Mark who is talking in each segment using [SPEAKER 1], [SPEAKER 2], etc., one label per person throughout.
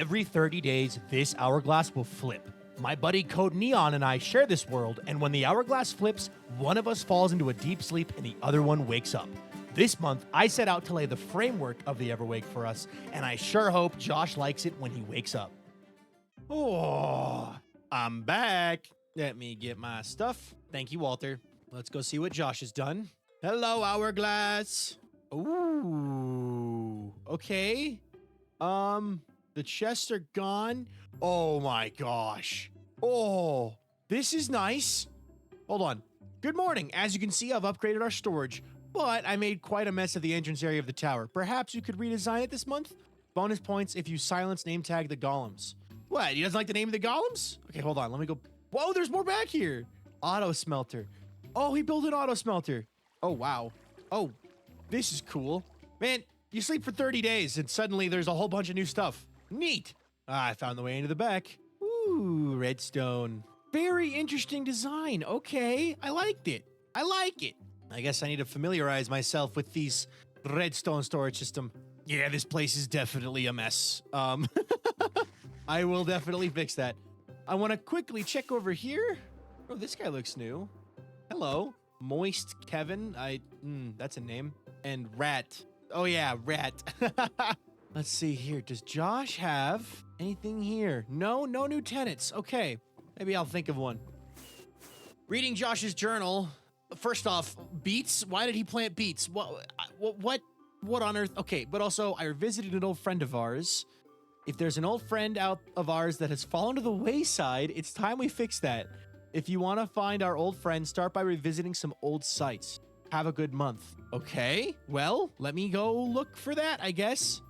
[SPEAKER 1] Every 30 days, this hourglass will flip. My buddy Code Neon and I share this world, and when the hourglass flips, one of us falls into a deep sleep and the other one wakes up. This month, I set out to lay the framework of the Everwake for us, and I sure hope Josh likes it when he wakes up. Oh, I'm back. Let me get my stuff. Thank you, Walter. Let's go see what Josh has done. Hello, hourglass. Ooh, okay. The chests are gone. Oh my gosh. Oh, this is nice. Hold on. Good morning. As you can see, I've upgraded our storage, but I made quite a mess of the entrance area of the tower. Perhaps you could redesign it this month? Bonus points if you silence name tag the golems. What? He doesn't like the name of the golems? Okay, hold on. Let me go. Whoa, there's more back here. Auto smelter. Oh, he built an auto smelter. Oh, wow. Oh, this is cool. Man, you sleep for 30 days and suddenly there's a whole bunch of new stuff. Neat. I found the way into the back. Ooh, redstone. Very interesting design. Okay, I liked it. I like it. I guess I need to familiarize myself with these redstone storage system. Yeah, this place is definitely a mess. I will definitely fix that. I want to quickly check over here. Oh, this guy looks new. Hello, Moist Kevin. That's a name. And Rat. Oh yeah, Rat. Let's see here. Does Josh have anything here? No new tenants. Okay, maybe I'll think of one. Reading Josh's journal. First off, beets. Why did he plant beets? What on earth? Okay, but also I visited an old friend of ours. If there's an old friend out of ours that has fallen to the wayside, it's time we fix that. If you want to find our old friend, start by revisiting some old sites. Have a good month. Okay, well, let me go look for that, I guess.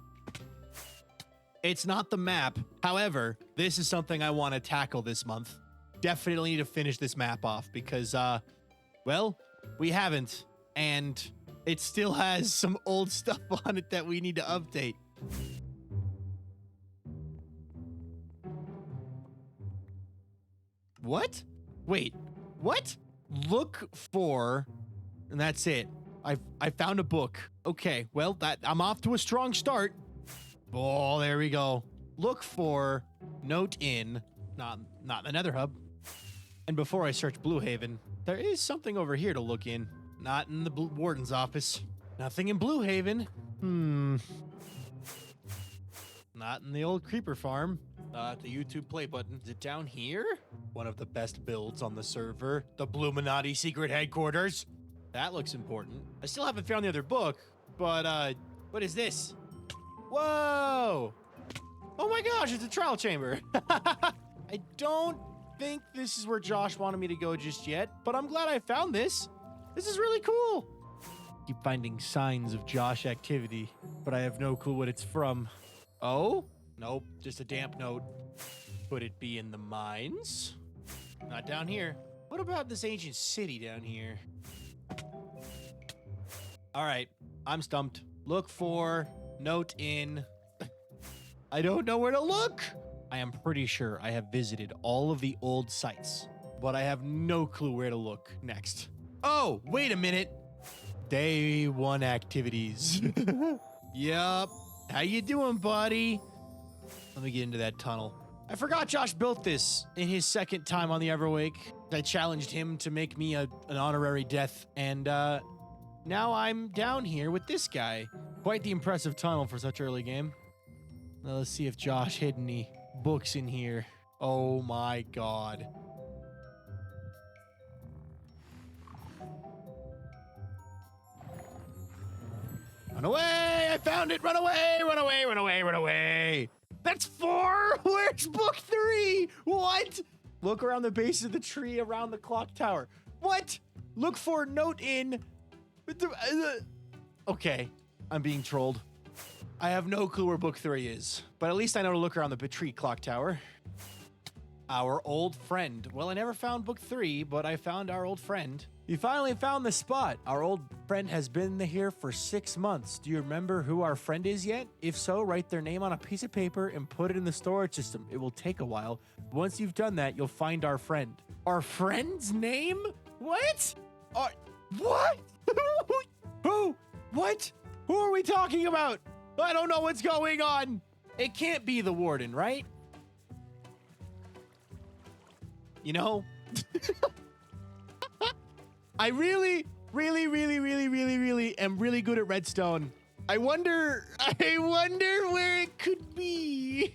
[SPEAKER 1] It's not the map. However, this is something I want to tackle this month. Definitely need to finish this map off because, well, we haven't. And it still has some old stuff on it that we need to update. What? Wait, what? Look for, and that's it. I found a book. Okay, well, I'm off to a strong start. Oh, there we go. Look for note in, not the Nether Hub. And before I search Blue Haven, there is something over here to look in. Not in the warden's office. Nothing in Blue Haven. Not in the old creeper farm. The YouTube play button. Is it down here? One of the best builds on the server. The Bluminati secret headquarters. That looks important. I still haven't found the other book, but what is this? Whoa! Oh my gosh, it's a trial chamber. I don't think this is where Josh wanted me to go just yet, but I'm glad I found this. This is really cool. Keep finding signs of Josh activity, but I have no clue what it's from. Oh? Nope, just a damp note. Could it be in the mines? Not down here. What about this ancient city down here? All right, I'm stumped. Look for note in. I don't know where to look. I am pretty sure I have visited all of the old sites, but I have no clue where to look next. Oh, wait a minute. Day 1 activities. Yup. How you doing, buddy? Let me get into that tunnel. I forgot Josh built this in his second time on the Everwake. I challenged him to make me an honorary death, and now I'm down here with this guy. Quite the impressive tunnel for such early game. Now let's see if Josh hid any books in here. Oh my god. Run away! I found it! Run away! Run away! Run away! Run away! That's 4! Where's book 3? What? Look around the base of the tree around the clock tower. What? Look for note in. Okay, I'm being trolled. I have no clue where book 3 is, but at least I know to look around the tree clock tower. Our old friend. Well, I never found book 3, but I found our old friend. You finally found the spot. Our old friend has been here for 6 months. Do you remember who our friend is yet? If so, write their name on a piece of paper and put it in the storage system. It will take a while. Once you've done that, you'll find our friend. Our friend's name? What? What? Who? What? Who are we talking about? I don't know what's going on. It can't be the warden, right? You know? I really am really good at redstone. I wonder where it could be.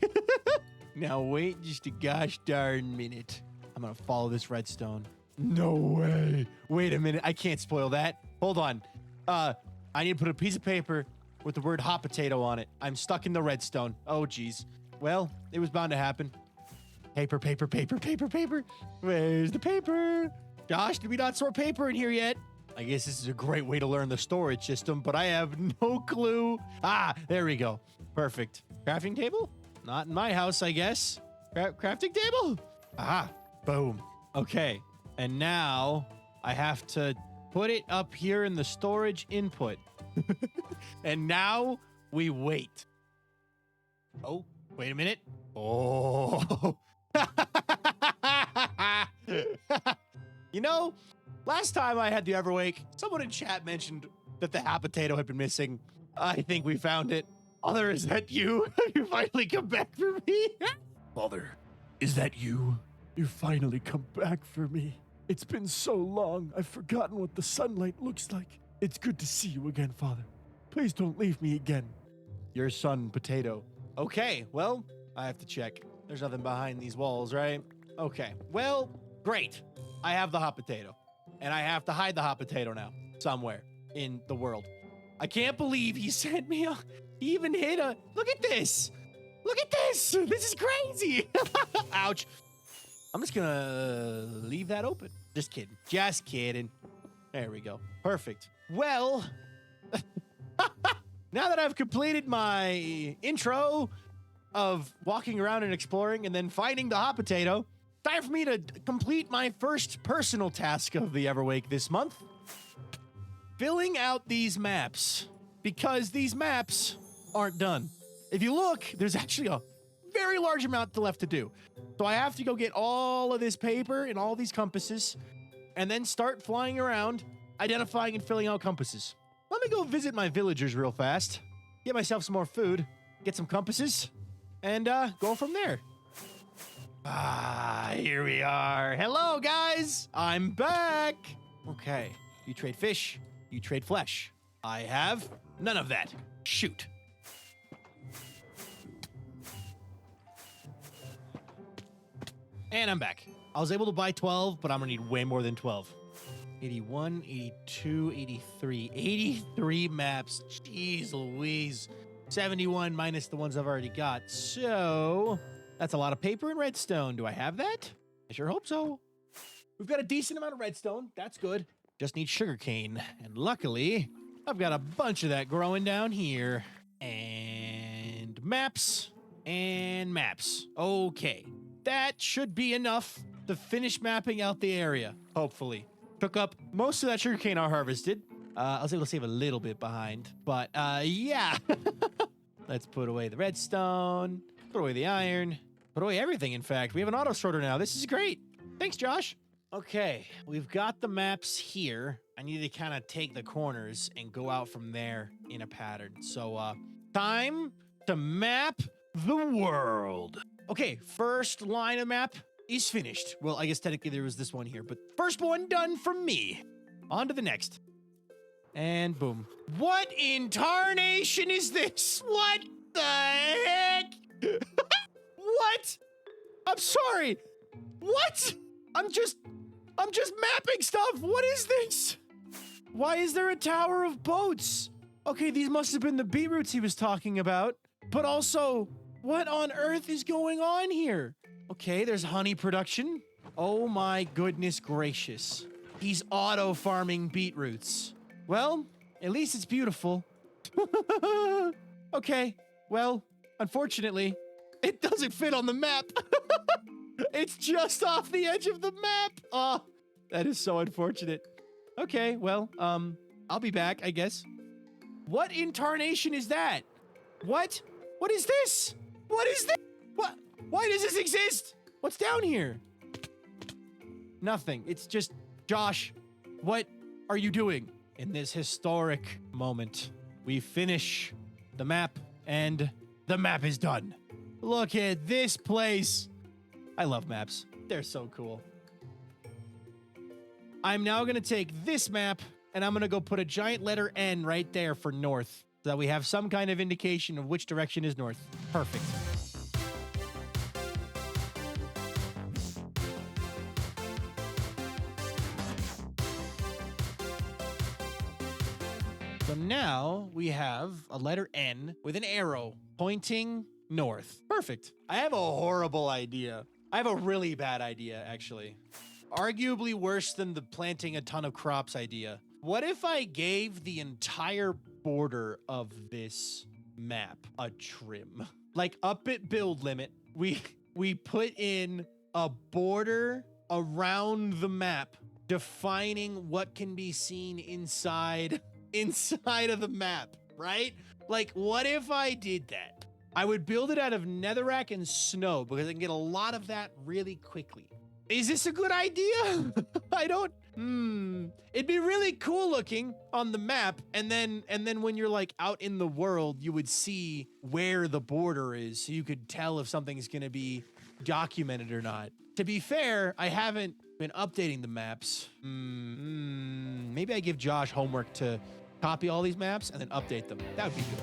[SPEAKER 1] Now wait just a gosh darn minute. I'm gonna follow this redstone. No way. Wait a minute. I can't spoil that. Hold on. I need to put a piece of paper with the word hot potato on it. I'm stuck in the redstone. Oh, geez. Well, it was bound to happen. Paper. Where's the paper? Josh, did we not store paper in here yet? I guess this is a great way to learn the storage system, but I have no clue. Ah, there we go. Perfect. Crafting table? Not in my house, I guess. Crafting table? Aha. Boom. Okay. And now I have to put it up here in the storage input. And now we wait. Oh, wait a minute. Oh. You know, last time I had the Everwake, someone in chat mentioned that the hot potato had been missing. I think we found it. Father, is that you? You finally come back for me?
[SPEAKER 2] Father, is that you? You finally come back for me. It's been so long, I've forgotten what the sunlight looks like. It's good to see you again, Father. Please don't leave me again.
[SPEAKER 1] Your son, Potato. Okay, well, I have to check. There's nothing behind these walls, right? Okay, well, great. I have the hot potato. And I have to hide the hot potato now, somewhere in the world. I can't believe he sent me a... He even hit a... Look at this! Look at this! This is crazy! Ouch. I'm just gonna leave that open. Just kidding. Just kidding. There we go. Perfect. Well, now that I've completed my intro of walking around and exploring and then finding the hot potato, time for me to complete my first personal task of the Everwake this month. Filling out these maps, because these maps aren't done. If you look, there's actually a very large amount left to do. So I have to go get all of this paper and all these compasses and then start flying around, identifying and filling out compasses. Let me go visit my villagers real fast, get myself some more food, get some compasses, and go from there. Ah, here we are. Hello, guys. I'm back. Okay, you trade fish, you trade flesh. I have none of that. Shoot. And I'm back. I was able to buy 12, but I'm gonna need way more than 12. 81, 82, 83. 83 maps. Jeez Louise. 71 minus the ones I've already got. So that's a lot of paper and redstone. Do I have that? I sure hope so. We've got a decent amount of redstone. That's good. Just need sugarcane. And luckily, I've got a bunch of that growing down here. And maps. And maps. Okay. That should be enough to finish mapping out the area, hopefully. Took up most of that sugarcane I harvested. I was able to save a little bit behind, but yeah. Let's put away the redstone, put away the iron, put away everything, in fact. We have an auto sorter now. This is great. Thanks, Josh. Okay, we've got the maps here. I need to kind of take the corners and go out from there in a pattern. So, time to map the world. Okay, first line of map is finished. Well, I guess technically there was this one here, but first one done from me. On to the next. And boom. What in tarnation is this? What the heck? What? I'm sorry. What? I'm just mapping stuff. What is this? Why is there a tower of boats? Okay, these must have been the beetroots he was talking about. But also, what on earth is going on here? Okay, there's honey production. Oh my goodness gracious. He's auto farming beetroots. Well, at least it's beautiful. Okay, well, unfortunately, it doesn't fit on the map. It's just off the edge of the map. Oh, that is so unfortunate. Okay, well, I'll be back, I guess. What in tarnation is that? What? What is this? What is this? What? Why does this exist? What's down here? Nothing. It's just, Josh, what are you doing? In this historic moment, we finish the map and The map is done. Look at this place. I love maps. They're so cool. I'm now going to take this map and I'm going to go put a giant letter N right there for north so that we have some kind of indication of which direction is north. Perfect. So now we have a letter N with an arrow pointing north. Perfect. I have a horrible idea. I have a really bad idea, actually. Arguably worse than the planting a ton of crops idea. What if I gave the entire border of this map a trim? Like up at build limit, we put in a border around the map defining what can be seen inside of the map, right? Like, what if I did that? I would build it out of netherrack and snow because I can get a lot of that really quickly. Is this a good idea? I don't. It'd be really cool looking on the map, and then when you're like out in the world, you would see where the border is, so you could tell if something's gonna be documented or not. To be fair, I haven't been updating the maps. Maybe I give Josh homework to copy all these maps and then update them. That would be good.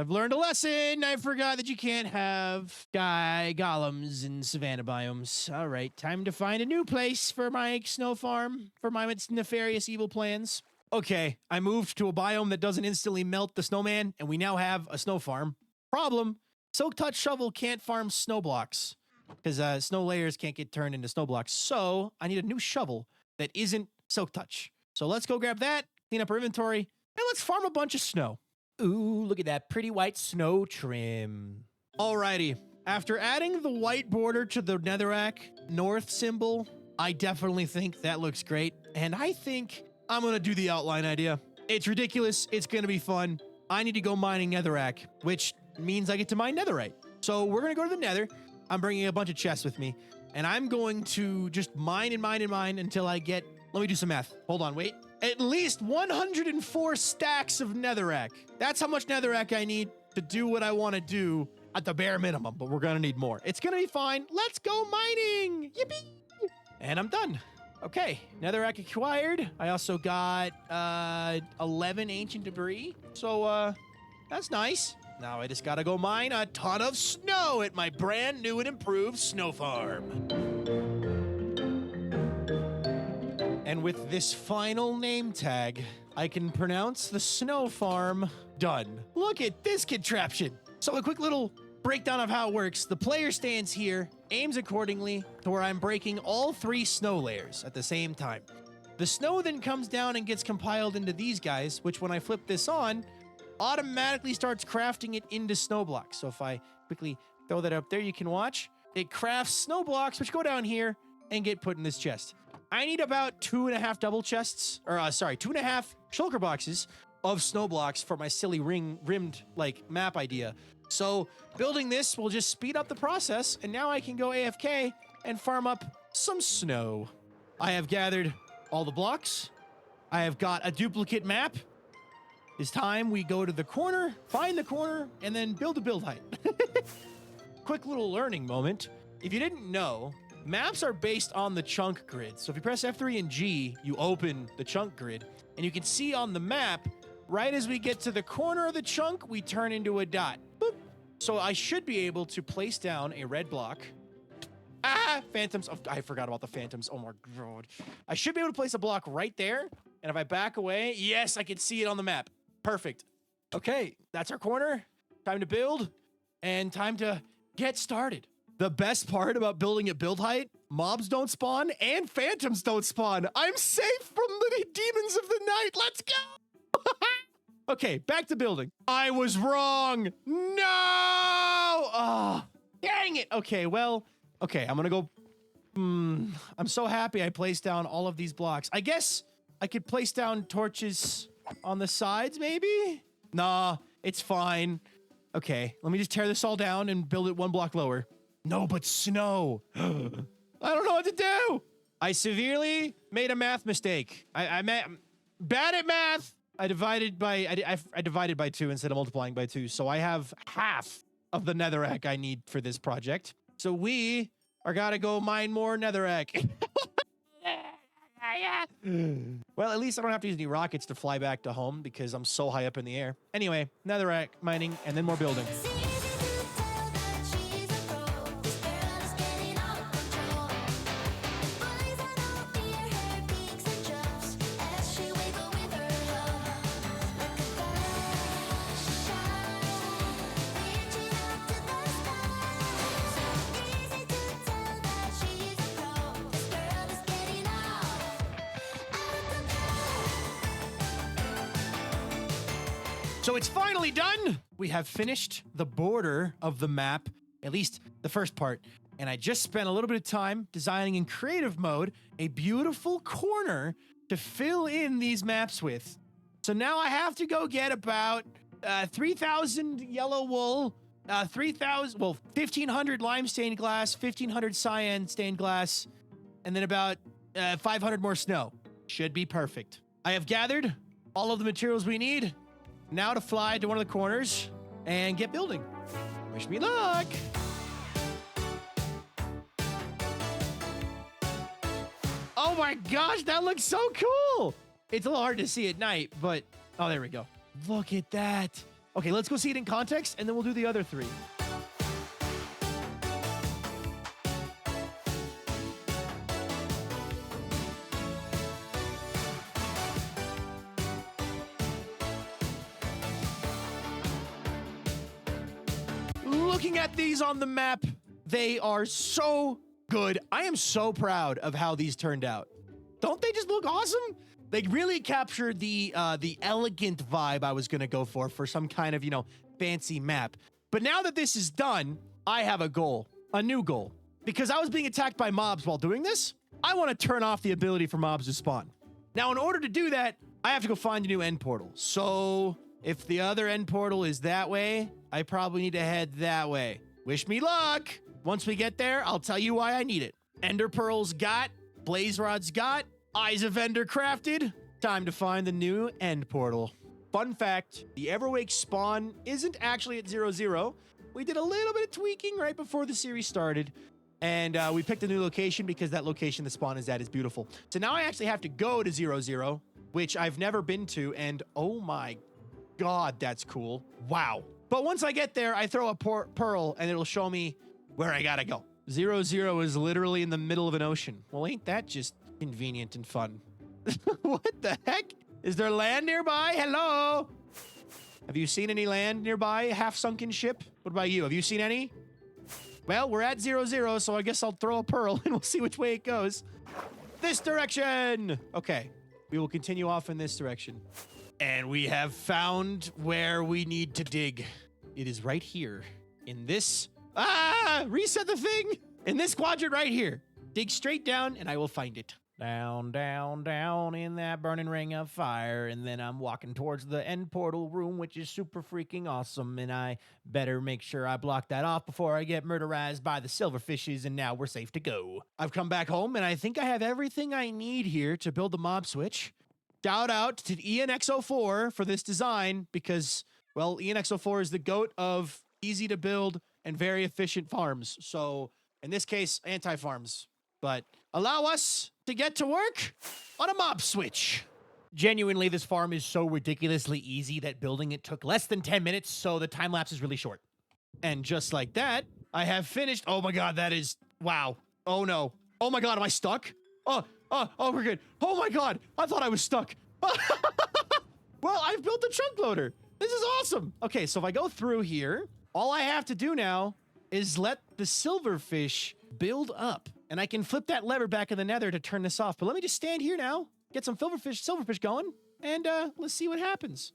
[SPEAKER 1] I've learned a lesson. I forgot that you can't have golems in savanna biomes. All right, time to find a new place for my snow farm, for my nefarious evil plans. Okay, I moved to a biome that doesn't instantly melt the snowman, and we now have a snow farm. Problem, Silk Touch Shovel can't farm snow blocks because snow layers can't get turned into snow blocks. So I need a new shovel that isn't Silk Touch. So let's go grab that, clean up our inventory, and let's farm a bunch of snow. Ooh, look at that pretty white snow trim. Alrighty, after adding the white border to the netherrack north symbol, I definitely think that looks great. And I think I'm gonna do the outline idea. It's ridiculous, it's gonna be fun. I need to go mining netherrack, which means I get to mine netherite. So we're gonna go to the nether. I'm bringing a bunch of chests with me, and I'm going to just mine and mine and mine until I get, let me do some math. Hold on, wait. At least 104 stacks of netherrack. That's how much netherrack I need to do what I want to do at the bare minimum, but we're gonna need more. It's gonna be fine. Let's go mining. Yippee! And I'm done. Okay, netherrack acquired. I also got 11 ancient debris. So that's nice. Now I just gotta go mine a ton of snow at my brand new and improved snow farm. And with this final name tag, I can pronounce the snow farm done. Look at this contraption. So a quick little breakdown of how it works. The player stands here, aims accordingly to where I'm breaking all 3 snow layers at the same time. The snow then comes down and gets compiled into these guys, which when I flip this on, automatically starts crafting it into snow blocks. So if I quickly throw that up there, you can watch. It crafts snow blocks, which go down here and get put in this chest. I need about 2.5 double chests, or 2.5 shulker boxes of snow blocks for my silly rimmed like map idea. So building this will just speed up the process, and now I can go AFK and farm up some snow. I have gathered all the blocks. I have got a duplicate map. It's time we go to the corner, find the corner, and then build a build height. Quick little learning moment. If you didn't know, maps are based on the chunk grid. So if you press F3 and G, you open the chunk grid, and you can see on the map, right as we get to the corner of the chunk, we turn into a dot. Boop. So I should be able to place down a red block. Phantoms. Oh, I forgot about the phantoms. Oh my God. I should be able to place a block right there. And if I back away, yes, I can see it on the map. Perfect. Okay, that's our corner. Time to build and time to get started. The best part about building at build height, mobs don't spawn and phantoms don't spawn. I'm safe from the demons of the night. Let's go. Okay, back to building. I was wrong. No. Oh, dang it. Okay, well, okay, I'm gonna go. I'm so happy I placed down all of these blocks. I guess I could place down torches on the sides, maybe? Nah, it's fine. Okay, let me just tear this all down and build it 1 block lower. No, but snow. I don't know what to do. I severely made a math mistake. I'm bad at math. I divided by 2 instead of multiplying by 2. So I have half of the netherrack I need for this project. So we are gotta go mine more netherrack. Well, at least I don't have to use any rockets to fly back to home because I'm so high up in the air. Anyway, netherrack mining and then more building. So it's finally done. We have finished the border of the map, at least the first part. And I just spent a little bit of time designing in creative mode a beautiful corner to fill in these maps with. So now I have to go get about 3,000 yellow wool, 1,500 lime stained glass, 1,500 cyan stained glass, and then about 500 more snow. Should be perfect. I have gathered all of the materials we need. Now to fly to one of the corners and get building. Wish me luck. Oh my gosh, that looks so cool. It's a little hard to see at night, but oh, there we go. Look at that. Okay, let's go see it in context and then we'll do the other 3. Looking at these on the map, they are so good. I am so proud of how these turned out. Don't they just look awesome? They really captured the elegant vibe I was going to go for some kind of, fancy map. But now that this is done, I have a goal, a new goal. Because I was being attacked by mobs while doing this, I want to turn off the ability for mobs to spawn. Now, in order to do that, I have to go find a new end portal. So if the other end portal is that way, I probably need to head that way. Wish me luck. Once we get there, I'll tell you why I need it. Ender pearls got, blaze rods got, eyes of Ender crafted. Time to find the new end portal. Fun fact, the Everwake spawn isn't actually at 0-0. We did a little bit of tweaking right before the series started. And we picked a new location because that location the spawn is at is beautiful. So now I actually have to go to 0-0, which I've never been to. And oh my God, that's cool. Wow. But once I get there, I throw a pearl and it'll show me where I gotta go. 0-0 is literally in the middle of an ocean. Well, ain't that just convenient and fun? What the heck? Is there land nearby? Hello? Have you seen any land nearby? A half-sunken ship? What about you? Have you seen any? Well, we're at 0-0, so I guess I'll throw a pearl and we'll see which way it goes. This direction! Okay, we will continue off in this direction. And we have found where we need to dig. It is right here in this... reset the thing! In this quadrant right here. Dig straight down and I will find it. Down, down, down in that burning ring of fire. And then I'm walking towards the end portal room, which is super freaking awesome. And I better make sure I block that off before I get murderized by the silverfishes. And now we're safe to go. I've come back home and I think I have everything I need here to build the mob switch. Shout out to ENX04 for this design because, well, ENX04 is the GOAT of easy to build and very efficient farms. So in this case, anti-farms. But allow us to get to work on a mob switch. Genuinely, this farm is so ridiculously easy that building it took less than 10 minutes, so the time lapse is really short. And just like that, I have finished. Oh my God, that is, wow. Oh no. Oh my God, am I stuck? Oh, we're good. Oh my God, I thought I was stuck. Well, I've built a chunk loader. This is awesome. Okay, so if I go through here, all I have to do now is let the silverfish build up. And I can flip that lever back in the nether to turn this off. But let me just stand here now, get some silverfish going, and let's see what happens.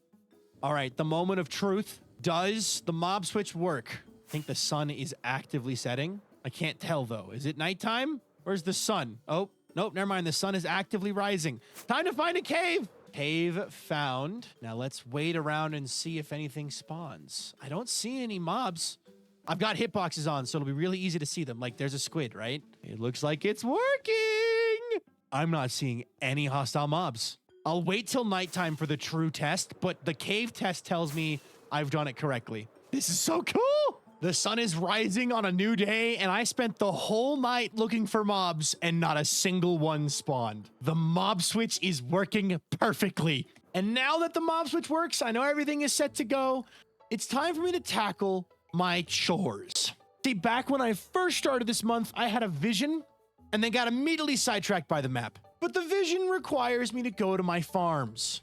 [SPEAKER 1] All right, the moment of truth. Does the mob switch work? I think the sun is actively setting. I can't tell, though. Is it nighttime? Where's the sun? Oh, nope, never mind. The sun is actively rising. Time to find a cave. Cave found. Now let's wait around and see if anything spawns. I don't see any mobs. I've got hitboxes on, so it'll be really easy to see them. Like, there's a squid, right? It looks like it's working. I'm not seeing any hostile mobs. I'll wait till nighttime for the true test, but the cave test tells me I've done it correctly. This is so cool. The sun is rising on a new day, and I spent the whole night looking for mobs, and not a single one spawned. The mob switch is working perfectly. And now that the mob switch works, I know everything is set to go. It's time for me to tackle my chores. See, back when I first started this month, I had a vision and then got immediately sidetracked by the map. But the vision requires me to go to my farms.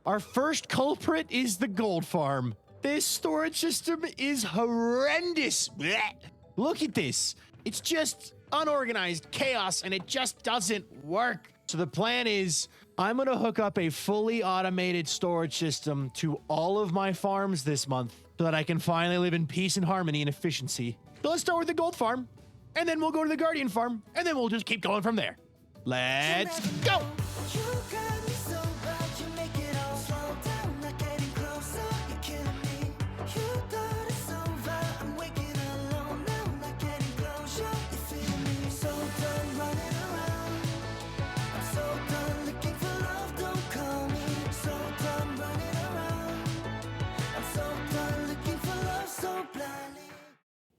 [SPEAKER 1] Our first culprit is the gold farm. This storage system is horrendous. Blech. Look at this. It's just unorganized chaos and it just doesn't work. So the plan is I'm going to hook up a fully automated storage system to all of my farms this month so that I can finally live in peace and harmony and efficiency. So let's start with the gold farm, and then we'll go to the guardian farm, and then we'll just keep going from there. Let's go.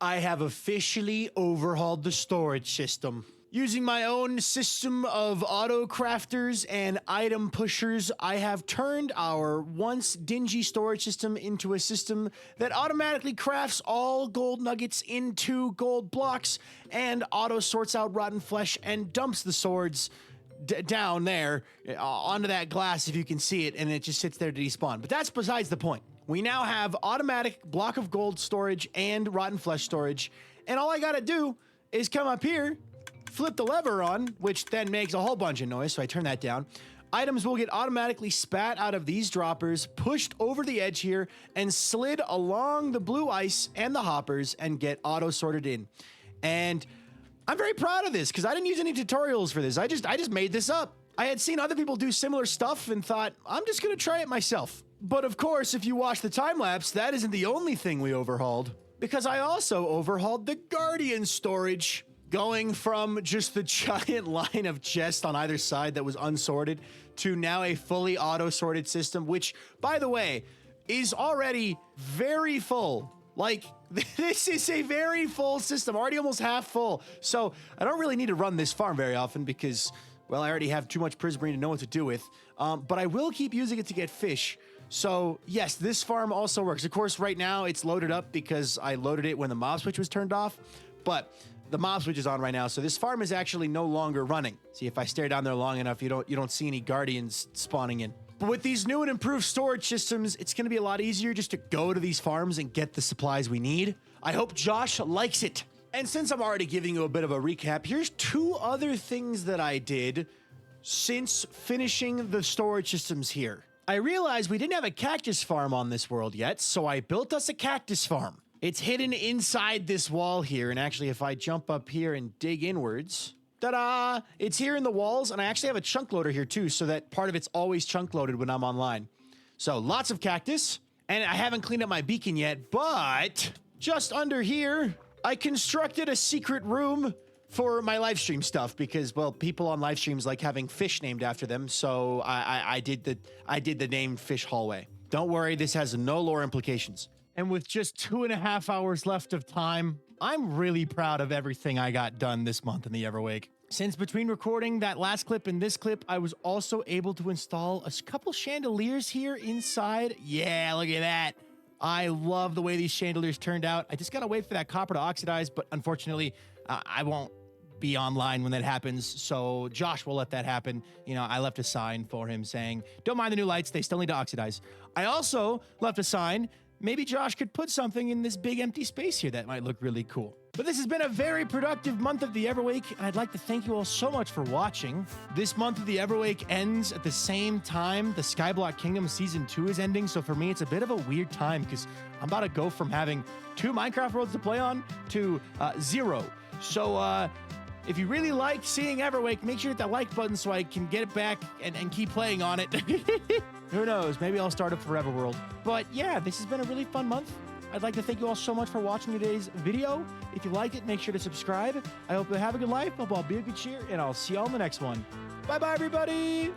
[SPEAKER 1] I have officially overhauled the storage system. Using my own system of auto crafters and item pushers, I have turned our once dingy storage system into a system that automatically crafts all gold nuggets into gold blocks and auto sorts out rotten flesh and dumps the swords down there onto that glass, if you can see it, and it just sits there to despawn. But that's besides the point. We now have automatic block of gold storage and rotten flesh storage, and all I gotta do is come up here, flip the lever on, which then makes a whole bunch of noise, so I turn that down. Items will get automatically spat out of these droppers, pushed over the edge here, and slid along the blue ice and the hoppers and get auto-sorted in. And I'm very proud of this, because I didn't use any tutorials for this. I just made this up. I had seen other people do similar stuff and thought, I'm just gonna try it myself. But of course, if you watch the time-lapse, that isn't the only thing we overhauled, because I also overhauled the guardian storage, going from just the giant line of chests on either side that was unsorted to now a fully auto-sorted system, which, by the way, is already very full. Like, this is a very full system, already almost half full. So I don't really need to run this farm very often because, well, I already have too much prismarine to know what to do with. But I will keep using it to get fish. So yes, this farm also works. Of course, right now it's loaded up because I loaded it when the mob switch was turned off, but the mob switch is on right now. So this farm is actually no longer running. See, if I stare down there long enough, you don't see any guardians spawning in. But with these new and improved storage systems, it's going to be a lot easier just to go to these farms and get the supplies we need. I hope Josh likes it. And since I'm already giving you a bit of a recap, here's 2 other things that I did since finishing the storage systems here. I realized we didn't have a cactus farm on this world yet, so I built us a cactus farm. It's hidden inside this wall here, and actually if I jump up here and dig inwards, ta-da! It's here in the walls, and I actually have a chunk loader here too, so that part of it's always chunk loaded when I'm online. So lots of cactus, and I haven't cleaned up my beacon yet, but just under here, I constructed a secret room for my live stream stuff because, well, people on live streams like having fish named after them, so I did the named fish hallway. Don't worry, this has no lore implications. And with just 2.5 hours left of time, I'm really proud of everything I got done this month in the Everwake. Since between recording that last clip and this clip, I was also able to install a couple chandeliers here inside. Yeah, look at that. I love the way these chandeliers turned out. I just gotta wait for that copper to oxidize, but unfortunately, I won't be online when that happens, so Josh will let that happen. You know, I left a sign for him saying, don't mind the new lights, they still need to oxidize. I also left a sign, maybe Josh could put something in this big empty space here that might look really cool. But this has been a very productive month of the Everwake, and I'd like to thank you all so much for watching. This month of the Everwake ends at the same time the Skyblock Kingdom Season 2 is ending, so for me it's a bit of a weird time because I'm about to go from having 2 Minecraft worlds to play on to 0. So, if you really like seeing Everwake, make sure to hit that like button so I can get it back and keep playing on it. Who knows? Maybe I'll start a Forever World. But yeah, this has been a really fun month. I'd like to thank you all so much for watching today's video. If you liked it, make sure to subscribe. I hope you have a good life. Hope I'll be a good cheer, and I'll see you all in the next one. Bye-bye, everybody.